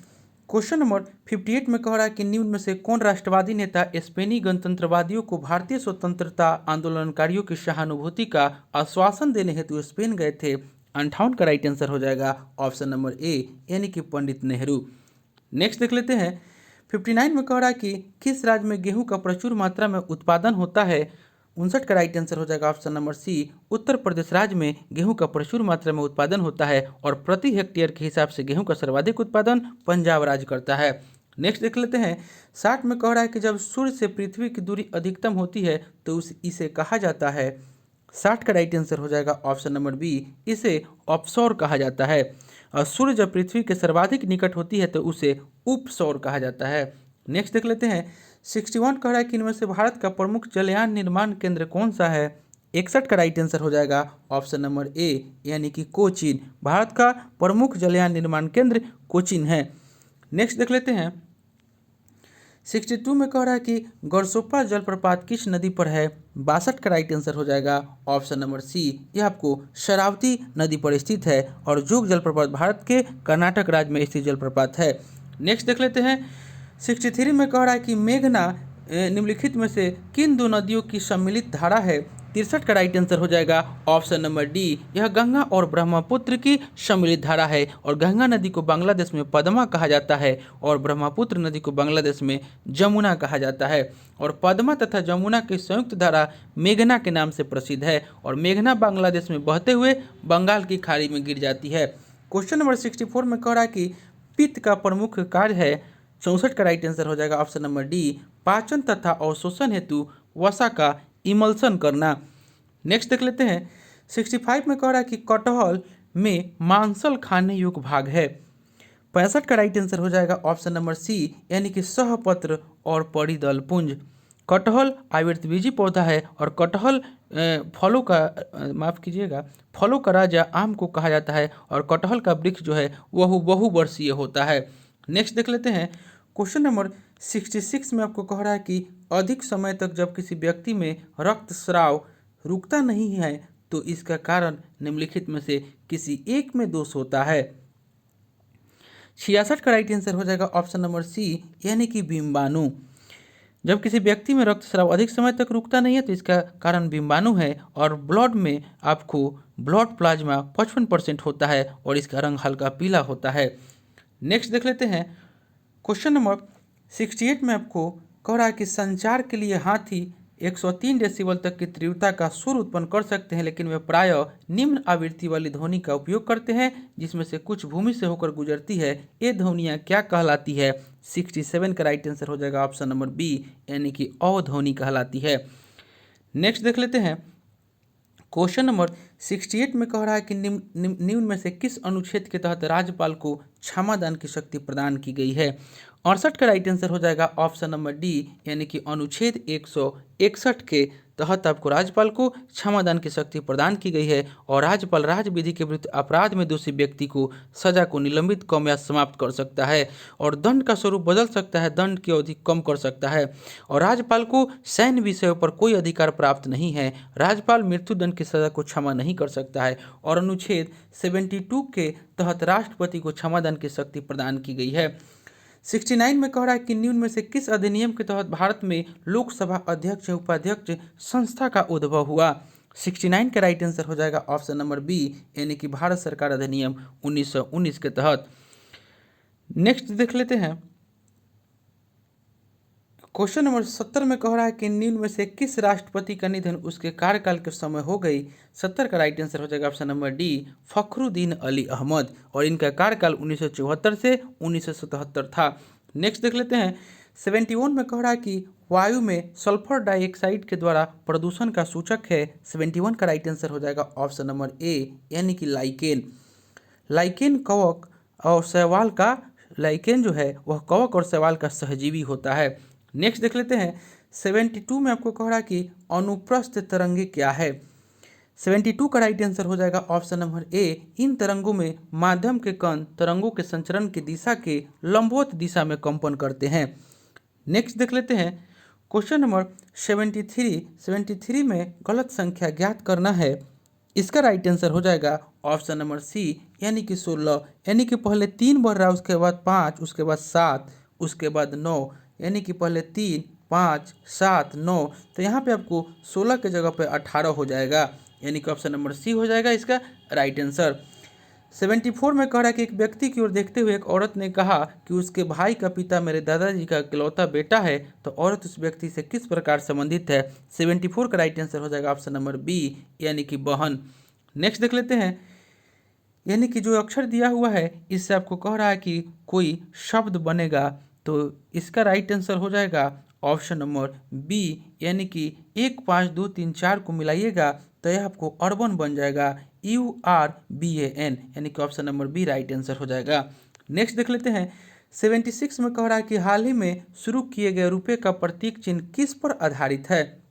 क्वेश्चन नंबर 58 में कह रहा है कि निम्न में से कौन राष्ट्रवादी नेता स्पेनी गणतंत्रवादियों को भारतीय स्वतंत्रता आंदोलनकारियों की सहानुभूति का आश्वासन देने हेतु स्पेन गए थे? 58 का राइट आंसर हो जाएगा ऑप्शन नंबर ए, यानी कि पंडित नेहरू। नेक्स्ट देख लेते हैं 59 में कह रहा है कि किस राज्य में गेहूं का प्रचुर मात्रा में उत्पादन होता है? 59 का राइट आंसर हो जाएगा ऑप्शन नंबर सी, उत्तर प्रदेश राज्य में गेहूं का प्रचुर मात्रा में उत्पादन होता है और प्रति हेक्टेयर के हिसाब से गेहूं का सर्वाधिक उत्पादन पंजाब राज्य करता है। नेक्स्ट देख लेते हैं 60 में कह रहा है कि जब सूर्य से पृथ्वी की दूरी अधिकतम होती है तो इसे कहा जाता है? 60 का राइट आंसर हो जाएगा ऑप्शन नंबर बी, इसे ऑफशोर कहा जाता है। और सूर्य जब पृथ्वी के सर्वाधिक निकट होती है तो उसे उपसौर कहा जाता है। नेक्स्ट देख लेते हैं 61 कह रहा है कि इनमें से भारत का प्रमुख जलयान निर्माण केंद्र कौन सा है? 61 का राइट आंसर हो जाएगा ऑप्शन नंबर ए, यानी कि कोचीन। भारत का प्रमुख जलयान निर्माण केंद्र कोचीन है। नेक्स्ट देख लेते हैं 62 में कह रहा है कि गरसोप्पा जलप्रपात किस नदी पर है? 62 का राइट आंसर हो जाएगा ऑप्शन नंबर सी, यह आपको शरावती नदी पर स्थित है और जोग जलप्रपात भारत के कर्नाटक राज्य में स्थित जलप्रपात है। नेक्स्ट देख लेते हैं 63 में कह रहा है कि मेघना निम्नलिखित में से किन दो नदियों की सम्मिलित धारा है? 63 का राइट आंसर हो जाएगा ऑप्शन नंबर डी, यह गंगा और ब्रह्मपुत्र की सम्मिलित धारा है और गंगा नदी को बांग्लादेश में पद्मा कहा जाता है और ब्रह्मपुत्र नदी को बांग्लादेश में जमुना कहा जाता है और पद्मा तथा जमुना की संयुक्त धारा मेघना के नाम से प्रसिद्ध है और मेघना बांग्लादेश में बहते हुए बंगाल की खाड़ी में गिर जाती है। क्वेश्चन नंबर 64 में कह रहा है कि पित्त का प्रमुख कार्य है? 64 का राइट आंसर हो जाएगा ऑप्शन नंबर डी, पाचन तथा अवशोषण हेतु वसा का इमल्सन करना। नेक्स्ट देख लेते हैं 65 में कह रहा है कि कटहल में मांसल खाने योग्य भाग है? 65 का राइट आंसर हो जाएगा ऑप्शन नंबर सी, यानी कि सहपत्र और परिदल पुंज। कटहल आयुर्वेदबीजी पौधा है और कटहल फलों का माफ़ कीजिएगा फलों का राजा आम को कहा जाता है और कटहल का वृक्ष जो है वह बहुवर्षीय होता है। नेक्स्ट देख लेते हैं क्वेश्चन नंबर 66 में आपको कह रहा है कि अधिक समय तक जब किसी व्यक्ति में रक्तस्राव रुकता नहीं है तो इसका कारण निम्नलिखित में से किसी एक में दोष होता है? 66 का राइट आंसर हो जाएगा ऑप्शन नंबर सी, यानी कि बिम्बाणु। जब किसी व्यक्ति में रक्तस्राव अधिक समय तक रुकता नहीं है तो इसका कारण बिम्बाणु है और ब्लड में आपको ब्लड प्लाज्मा 55% होता है और इसका रंग हल्का पीला होता है। नेक्स्ट देख लेते हैं क्वेश्चन नंबर 68 में आपको कह रहा है कि संचार के लिए हाथी 103 डेसिबल तक की तीव्रता का सुर उत्पन्न कर सकते हैं, लेकिन वे प्रायः निम्न आवृत्ति वाली ध्वनि का उपयोग करते हैं जिसमें से कुछ भूमि से होकर गुजरती है। ये ध्वनियाँ क्या कहलाती है? 67 का राइट आंसर हो जाएगा ऑप्शन नंबर बी, यानी कि अवध्वनि कहलाती है। नेक्स्ट देख लेते हैं क्वेश्चन नंबर 68 में कह रहा है कि निम्न में से किस अनुच्छेद के तहत राज्यपाल को क्षमादान की शक्ति प्रदान की गई है? 68 का राइट आंसर हो जाएगा ऑप्शन नंबर डी, यानी कि अनुच्छेद 161 के तहत आपको राज्यपाल को क्षमादान की शक्ति प्रदान की गई है और राज्यपाल राज्य विधि के विरुद्ध अपराध में दोषी व्यक्ति को सजा को निलंबित कम या समाप्त कर सकता है और दंड का स्वरूप बदल सकता है, दंड की अवधि कम कर सकता है और राज्यपाल को सैन्य विषयों पर कोई अधिकार प्राप्त नहीं है। राज्यपाल मृत्युदंड की सजा को क्षमा नहीं कर सकता है और अनुच्छेद 72 के तहत राष्ट्रपति को क्षमादान की शक्ति प्रदान की गई है। 69 में कह रहा है कि निम्न में से किस अधिनियम के तहत भारत में लोकसभा अध्यक्ष उपाध्यक्ष संस्था का उद्भव हुआ? 69 का राइट आंसर हो जाएगा ऑप्शन नंबर बी, यानी कि भारत सरकार अधिनियम 1919 के तहत। नेक्स्ट देख लेते हैं क्वेश्चन नंबर 70 में कह रहा है कि निम्न में से किस राष्ट्रपति का निधन उसके कार्यकाल के समय हो गई? 70 का राइट आंसर हो जाएगा option number D, Fakhruddin Ali Ahmed और इनका कार्यकाल 1974 से 1977 था। नेक्स्ट देख लेते हैं 71 में कह रहा है कि वायु में सल्फर डाइऑक्साइड के द्वारा प्रदूषण का सूचक है। 71 का राइट आंसर हो जाएगा ऑप्शन नंबर ए, यानी कि लाइकेन। लाइकेन कवक और शैवाल का लाइकेन जो है वह कवक और शैवाल का सहजीवी होता है। नेक्स्ट देख लेते हैं 72 में आपको कह रहा है कि अनुप्रस्थ तरंगे क्या है? 72 का राइट आंसर हो जाएगा ऑप्शन नंबर ए, इन तरंगों में माध्यम के कण तरंगों के संचरण की दिशा के लंबवत दिशा में कंपन करते हैं। नेक्स्ट देख लेते हैं क्वेश्चन नंबर 73 में गलत संख्या ज्ञात करना है। इसका राइट आंसर हो जाएगा ऑप्शन नंबर सी, यानी कि 16, यानी कि पहले 3 बढ़ रहा है, उसके बाद 5, उसके बाद 7, उसके बाद 9, यानी कि पहले 3, 5, 7, 9। तो यहाँ पे आपको 16 के जगह पे 18 हो जाएगा, यानी कि ऑप्शन नंबर सी हो जाएगा इसका राइट आंसर। 74 में कह रहा है कि एक व्यक्ति की ओर देखते हुए एक औरत ने कहा कि उसके भाई का पिता मेरे दादाजी का इकलौता बेटा है, तो औरत उस व्यक्ति से किस प्रकार संबंधित है। 74 का राइट आंसर हो जाएगा ऑप्शन नंबर बी, यानी कि बहन। नेक्स्ट देख लेते हैं, यानी कि जो अक्षर दिया हुआ है इससे आपको कह रहा है कि कोई शब्द बनेगा, तो इसका राइट आंसर हो जाएगा ऑप्शन नंबर बी, यानी कि 1, 5, 2, 3, 4 को मिलाइएगा तो यह आपको अर्बन बन जाएगा, URBAN, यानी कि option number B right answer हो जाएगा। नेक्स्ट देख लेते हैं, 76 में कह रहा है कि हाल ही में शुरू किए गए रुपये का प्रतीक चिन्ह किस पर आधारित है।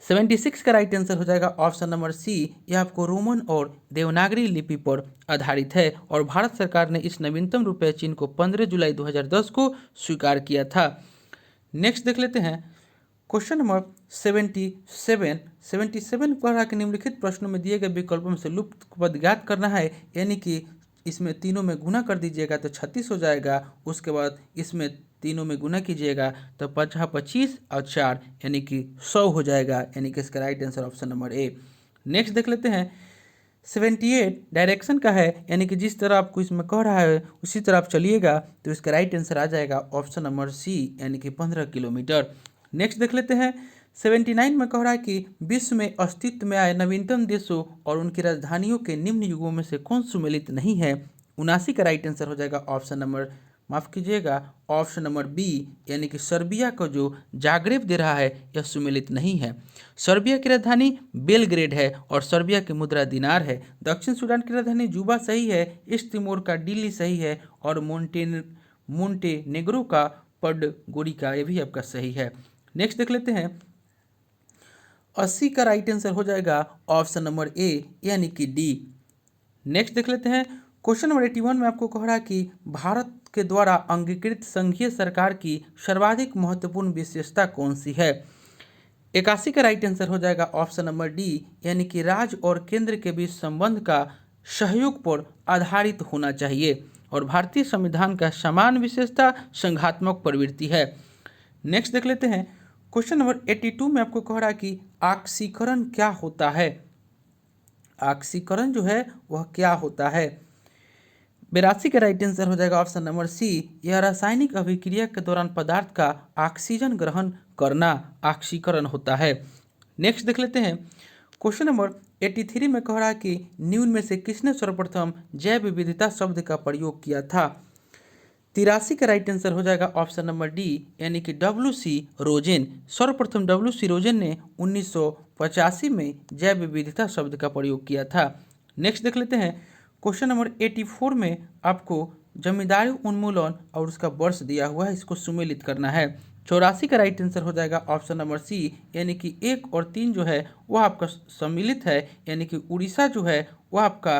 76 का राइट आंसर हो जाएगा ऑप्शन नंबर सी, यह आपको रोमन और देवनागरी लिपि पर आधारित है और भारत सरकार ने इस नवीनतम रुपये चिन्ह को 15 जुलाई 2010 को स्वीकार किया था। नेक्स्ट देख लेते हैं, क्वेश्चन नंबर 77 पढ़ रहा कि निम्नलिखित प्रश्नों में दिए गए विकल्पों में से लुप्त पद ज्ञात करना है, यानी कि इसमें तीनों में गुना कर दीजिएगा तो 36 हो जाएगा, उसके बाद इसमें तीनों में गुना कीजिएगा तो 25 और 4 यानी कि 100 हो जाएगा, यानी कि इसका right answer option number A. Next देख लेते हैं, 78 डायरेक्शन का है, यानी कि जिस तरह आपको इसमें कह रहा है उसी तरह आप चलिएगा तो इसका राइट आंसर आ जाएगा ऑप्शन नंबर सी, यानी कि 15 किलोमीटर। नेक्स्ट देख लेते हैं, 79 में कह रहा है कि विश्व में अस्तित्व में आए नवीनतम देशों और उनकी राजधानियों के निम्न युगों में से कौन सुमेलित नहीं है। 79 का राइट आंसर हो जाएगा ऑप्शन नंबर, माफ़ कीजिएगा, ऑप्शन नंबर बी, यानी कि सर्बिया को जो जाग्रेब दे रहा है यह सुमेलित नहीं है। सर्बिया की राजधानी बेलग्रेड है और सर्बिया की मुद्रा दिनार है। दक्षिण सूडान की राजधानी जुबा सही है, ईस्ट तिमोर का डिल्ली सही है और मोंटेनेग्रो का पडगोरिका ये भी आपका सही है। नेक्स्ट देख लेते हैं, 80 का राइट आंसर हो जाएगा ऑप्शन नंबर ए, यानी कि डी। नेक्स्ट देख लेते हैं, क्वेश्चन नंबर 81 में आपको कह रहा है कि भारत के द्वारा अंगीकृत संघीय सरकार की सर्वाधिक महत्वपूर्ण विशेषता कौन सी है। 81 का राइट आंसर हो जाएगा ऑप्शन नंबर डी, यानी कि राज्य और केंद्र के बीच संबंध का सहयोग पर आधारित होना चाहिए और भारतीय संविधान का समान विशेषता संघात्मक प्रवृत्ति है। नेक्स्ट देख लेते हैं, क्वेश्चन नंबर 82 में आपको कह रहा है कि ऑक्सीकरण क्या होता है। ऑक्सीकरण जो है वह क्या होता है। 82 का राइट आंसर हो जाएगा ऑप्शन नंबर सी, यह रासायनिक अभिक्रिया के दौरान पदार्थ का ऑक्सीजन ग्रहण करना ऑक्सीकरण होता है। नेक्स्ट देख लेते हैं, क्वेश्चन नंबर 83 में कह रहा है कि निम्न में से किसने सर्वप्रथम जैव विविधता शब्द का प्रयोग किया था। 83 का राइट आंसर हो जाएगा ऑप्शन नंबर डी, यानी कि WC रोजेन। सर्वप्रथम WC रोजेन ने 1985 में जैव विविधता शब्द का प्रयोग किया था। नेक्स्ट देख लेते हैं, क्वेश्चन नंबर 84 में आपको जमींदारी उन्मूलन और उसका वर्ष दिया हुआ है, इसको सुमेलित करना है। 84 का राइट आंसर हो जाएगा ऑप्शन नंबर सी, यानी कि 1 और 3 जो है वह आपका सम्मिलित है, यानी कि उड़ीसा जो है वह आपका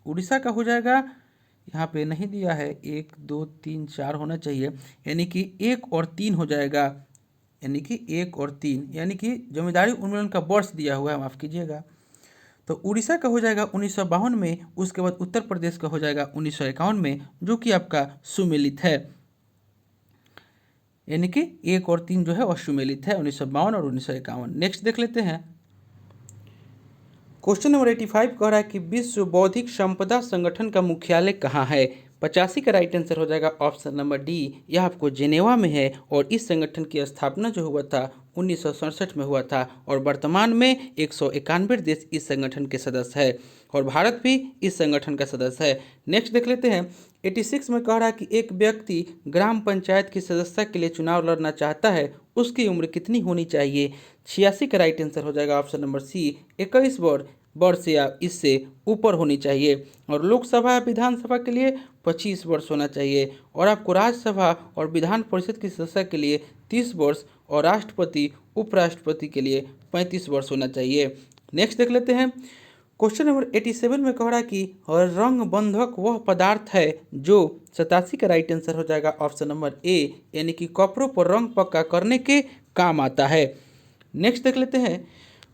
उड़ीसा का हो जाएगा, यहाँ पे नहीं दिया है, 1, 2, 3, 4 होना चाहिए, यानी कि 1 और 3 हो जाएगा, यानी कि 1 और 3, यानी कि जमींदारी उन्मूलन का वर्ष दिया हुआ है, माफ़ कीजिएगा। तो उड़ीसा का हो जाएगा 1952 में, उसके बाद उत्तर प्रदेश का हो जाएगा 1951 में, जो कि आपका सुमेलित है, यानी कि 1 और 3 जो है वह सुमेलित है, 1952 और 1951। नेक्स्ट देख लेते हैं, क्वेश्चन नंबर 85 कह रहा है कि विश्व बौद्धिक संपदा संगठन का मुख्यालय कहाँ है। 85 का राइट आंसर हो जाएगा ऑप्शन नंबर डी, यह आपको जेनेवा में है और इस संगठन की स्थापना जो हुआ था 1967 में हुआ था और वर्तमान में 191 देश इस संगठन के सदस्य है और भारत भी इस संगठन का सदस्य है। नेक्स्ट देख लेते हैं, 86 में कह रहा है कि एक व्यक्ति ग्राम पंचायत की सदस्यता के लिए चुनाव लड़ना चाहता है, उसकी उम्र कितनी होनी चाहिए। 86 का राइट आंसर हो जाएगा ऑप्शन नंबर सी, 21 वर्ष या इससे ऊपर होनी चाहिए और लोकसभा या विधानसभा के लिए 25 वर्ष होना चाहिए और आपको राज्यसभा और विधान परिषद की सदस्य के लिए 30 वर्ष और राष्ट्रपति उपराष्ट्रपति के लिए 35 वर्ष होना चाहिए। नेक्स्ट देख लेते हैं, क्वेश्चन नंबर 87 में कह रहा है कि रंग बंधक वह पदार्थ है जो 87 का राइट आंसर हो जाएगा ऑप्शन नंबर ए, यानी कि कपड़ों पर रंग पक्का करने के काम आता है। नेक्स्ट देख लेते हैं,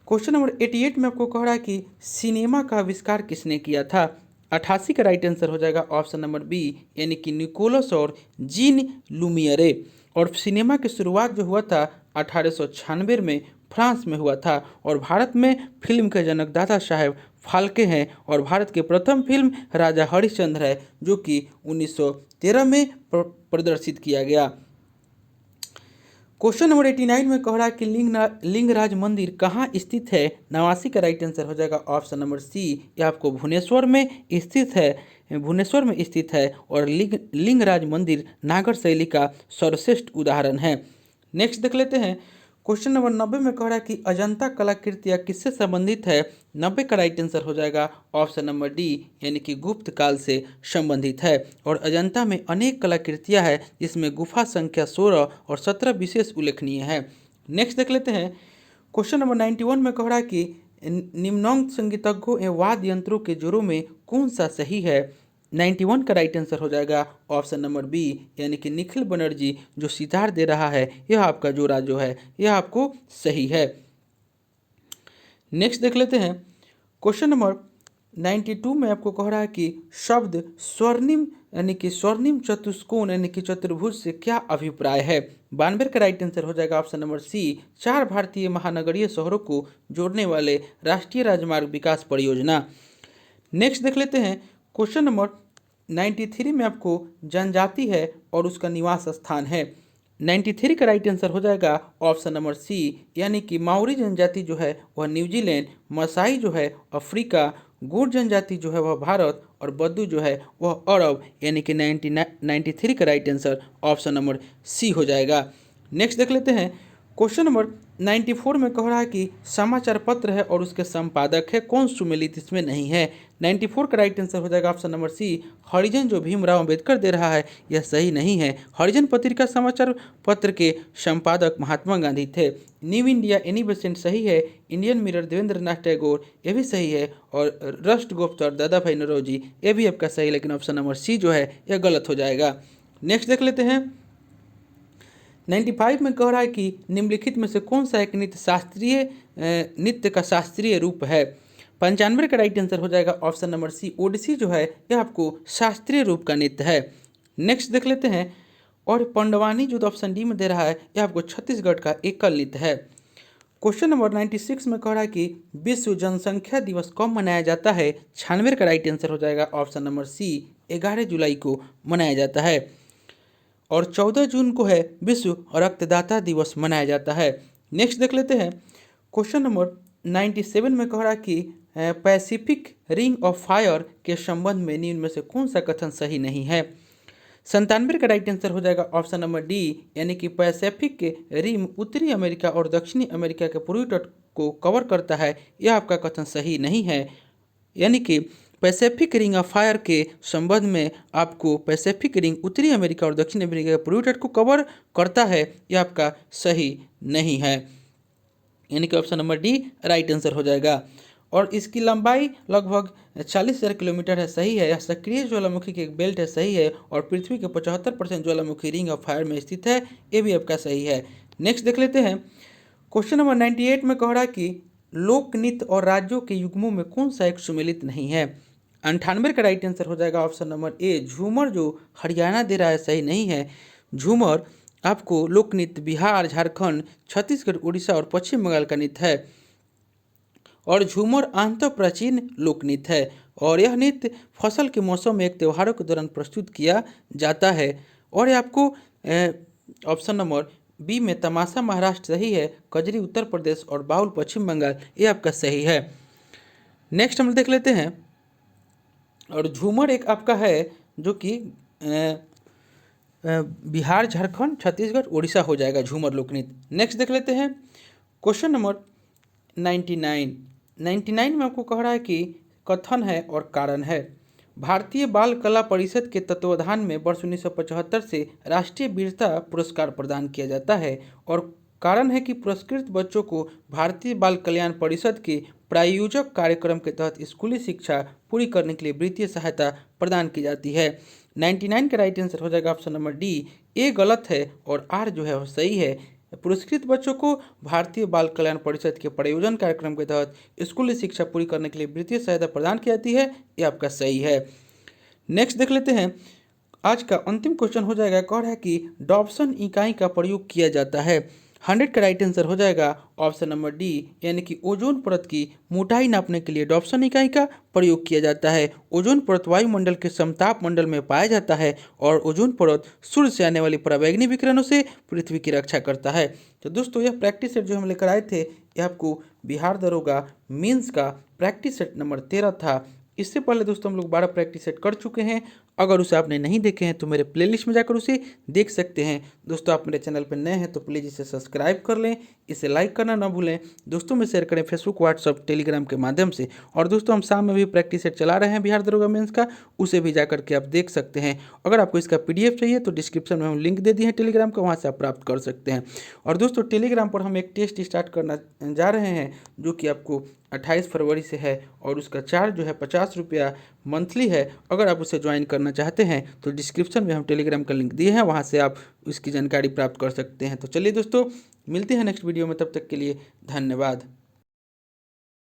क्वेश्चन नंबर 88 में आपको कह रहा है कि सिनेमा का आविष्कार किसने किया था। 88 का राइट आंसर हो जाएगा ऑप्शन नंबर बी, यानी कि निकोलस और जीन लुमियरे। और सिनेमा की शुरुआत जो हुआ था 1896 में फ्रांस में हुआ था। और भारत में फिल्म के जनक दादा साहेब फाल्के हैं। और भारत की प्रथम फिल्म राजा हरिश्चंद्र है, जो कि 1913 में प्रदर्शित किया गया। क्वेश्चन नंबर 89 में कह रहा है कि लिंगराज मंदिर कहाँ स्थित है। 89 का राइट आंसर हो जाएगा ऑप्शन नंबर सी, ये आपको भुवनेश्वर में स्थित है। भुवनेश्वर में स्थित है और लिंगराज मंदिर नागर शैली का सर्वश्रेष्ठ उदाहरण है। नेक्स्ट देख लेते हैं। क्वेश्चन नंबर 90 में कह रहा है कि अजंता कलाकृतियाँ किससे संबंधित है। 90 का राइट आंसर हो जाएगा ऑप्शन नंबर डी, यानी कि गुप्त काल से संबंधित है। और अजंता में अनेक कलाकृतियाँ हैं, जिसमें गुफा संख्या 16 और 17 विशेष उल्लेखनीय है। नेक्स्ट देख लेते हैं। क्वेश्चन नंबर 91 में कह रहा है कि निम्नोक्त संगीतज्ञों एवं वाद्य यंत्रों के जोड़ों में कौन सा सही है। 91 का राइट आंसर हो जाएगा ऑप्शन नंबर बी, यानी कि निखिल बनर्जी जो सितार दे रहा है, यह आपका जोड़ा जो है यह आपको सही है। नेक्स्ट देख लेते हैं। क्वेश्चन नंबर 92 में आपको कह रहा है कि शब्द स्वर्णिम यानी कि स्वर्णिम चतुष्कोण यानी कि चतुर्भुज से क्या अभिप्राय है। 92 का राइट आंसर हो जाएगा ऑप्शन नंबर सी, 4 भारतीय महानगरीय शहरों को जोड़ने वाले राष्ट्रीय राजमार्ग विकास परियोजना। नेक्स्ट देख लेते हैं। क्वेश्चन नंबर 93 में आपको जनजाति है और उसका निवास स्थान है। 93 का राइट आंसर हो जाएगा ऑप्शन नंबर सी, यानी कि माओरी जनजाति जो है वह न्यूजीलैंड, मसाई जो है अफ्रीका, गुर जनजाति जो है वह भारत और बद्दू जो है वह अरब, यानी कि 93 का right answer option number C हो जाएगा। नेक्स्ट देख लेते हैं। क्वेश्चन नंबर 94 में कह रहा है कि समाचार पत्र है और उसके संपादक है, कौन सुमेलित इसमें नहीं है। 94 का राइट आंसर हो जाएगा ऑप्शन नंबर सी, हरिजन जो भीमराव अंबेडकर दे रहा है यह सही नहीं है। हरिजन पत्रिका समाचार पत्र के संपादक महात्मा गांधी थे। न्यू इंडिया एनी बेसेंट सही है। इंडियन मिरर देवेंद्र नाथ टैगोर ये भी सही है। और राष्ट्रगुप्त और दादा भाई नौरोजी ये भी आपका सही, लेकिन ऑप्शन नंबर सी जो है यह गलत हो जाएगा। नेक्स्ट देख लेते हैं। 95 में कह रहा है कि निम्नलिखित में से कौन सा एक नृत्य का शास्त्रीय रूप है। 95 का राइट आंसर हो जाएगा ऑप्शन नंबर सी, ओडिसी जो है यह आपको शास्त्रीय रूप का नृत्य है। नेक्स्ट देख लेते हैं। और पंडवानी जो ऑप्शन डी में दे रहा है यह आपको छत्तीसगढ़ का एकल नृत्य है। क्वेश्चन नंबर 96 में कह रहा है कि विश्व जनसंख्या दिवस कब मनाया जाता है। 96 का राइट आंसर हो जाएगा ऑप्शन नंबर सी, 11 जुलाई को मनाया जाता है। और 14 जून को है विश्व रक्तदाता दिवस मनाया जाता है। नेक्स्ट देख लेते हैं। क्वेश्चन नंबर 97 में कह रहा है कि पैसिफिक रिंग ऑफ फायर के संबंध में निम्न में से कौन सा कथन सही नहीं है। 97 का राइट आंसर हो जाएगा ऑप्शन नंबर डी, यानी कि पैसिफिक के रिम उत्तरी अमेरिका और दक्षिणी अमेरिका के पूर्वी तट को कवर करता है, यह आपका कथन सही नहीं है। यानी कि पैसिफिक रिंग ऑफ फायर के संबंध में आपको पैसिफिक रिंग उत्तरी अमेरिका और दक्षिण अमेरिका के पूर्वी तट को कवर करता है, यह आपका सही नहीं है। यानी कि option number D right answer हो जाएगा। और इसकी लंबाई लगभग 40,000 किलोमीटर है, सही है। यह सक्रिय ज्वालामुखी की एक बेल्ट है, सही है। और पृथ्वी के 75% ज्वालामुखी रिंग ऑफ फायर में स्थित है, ये भी आपका सही है। नेक्स्ट देख लेते हैं। क्वेश्चन नंबर 98 में कह रहा है कि लोक नृत्य और राज्यों के युग्मों में कौन सा एक सुमेलित नहीं है। 98 का राइट आंसर हो जाएगा ऑप्शन नंबर ए, झूमर जो हरियाणा दे रहा है सही नहीं है। झूमर आपको लोक नृत्य बिहार, झारखंड, छत्तीसगढ़, उड़ीसा और पश्चिम बंगाल का नृत्य है। और झूमर अंतः प्राचीन लोक नृत्य है और यह नृत्य फसल के मौसम में एक त्योहारों के दौरान प्रस्तुत किया जाता है। और ये आपको ऑप्शन नंबर बी में तमाशा महाराष्ट्र सही है, कजरी उत्तर प्रदेश और बाउल पश्चिम बंगाल ये आपका सही है। नेक्स्ट हम देख लेते हैं। और झूमर एक आपका है जो कि बिहार, झारखंड, छत्तीसगढ़, उड़ीसा हो जाएगा झूमर लोक नृत्य। नेक्स्ट देख लेते हैं। क्वेश्चन नंबर 99 में आपको कह रहा है कि कथन है और कारण है। भारतीय बाल कला परिषद के तत्वाधान में वर्ष 1975 से राष्ट्रीय वीरता पुरस्कार प्रदान किया जाता है। और कारण है कि पुरस्कृत बच्चों को भारतीय बाल कल्याण परिषद के प्रायोजक कार्यक्रम के तहत स्कूली शिक्षा पूरी करने के लिए वित्तीय सहायता प्रदान की जाती है। 99 का राइट आंसर हो जाएगा ऑप्शन नंबर डी, ए गलत है और आर जो है वो सही है। पुरस्कृत बच्चों को भारतीय बाल कल्याण परिषद के प्रयोजन कार्यक्रम के तहत स्कूली शिक्षा पूरी करने के लिए वित्तीय सहायता प्रदान की जाती है। ये आपका सही है। नेक्स्ट देख लेते हैं। आज का अंतिम क्वेश्चन हो जाएगा, कह रहा है कि डॉप्सन इकाई का प्रयोग किया जाता है। 100 का राइट आंसर हो जाएगा ऑप्शन नंबर डी, यानी कि ओजोन परत की मोटाई नापने के लिए डॉप्सन इकाई का प्रयोग किया जाता है। ओजोन परत वायुमंडल के समताप मंडल में पाया जाता है और ओजोन परत सूर्य से आने वाली पराबैंगनी विकिरणों से पृथ्वी की रक्षा करता है। तो दोस्तों यह प्रैक्टिस सेट जो हम लेकर आए थे, यह आपको बिहार दरोगा मेंस का प्रैक्टिस सेट नंबर 13 था। इससे पहले दोस्तों हम लोग 12 प्रैक्टिस सेट कर चुके हैं। अगर उसे आपने नहीं देखे हैं तो मेरे प्लेलिस्ट में जाकर उसे देख सकते हैं। दोस्तों आप मेरे चैनल पर नए हैं तो प्लीज़ इसे सब्सक्राइब कर लें, इसे लाइक करना ना भूलें, दोस्तों में शेयर करें फेसबुक, व्हाट्सअप, टेलीग्राम के माध्यम से। और दोस्तों हम शाम में भी प्रैक्टिस सेट चला रहे हैं बिहार दरोगा मेंस का, उसे भी जाकर के आप देख सकते हैं। अगर आपको इसका PDF चाहिए तो डिस्क्रिप्शन में हम लिंक दे दिए हैं टेलीग्राम का, वहाँ से आप प्राप्त कर सकते हैं। और दोस्तों टेलीग्राम पर हम एक टेस्ट स्टार्ट करना जा रहे हैं जो कि आपको 28 फरवरी से है और उसका चार्ज जो है 50 रुपया मंथली है। अगर आप उसे ज्वाइन करना चाहते हैं तो डिस्क्रिप्शन में हम टेलीग्राम का लिंक दिए हैं, वहाँ से आप उसकी जानकारी प्राप्त कर सकते हैं। तो चलिए दोस्तों मिलते हैं नेक्स्ट वीडियो में, तब तक के लिए धन्यवाद।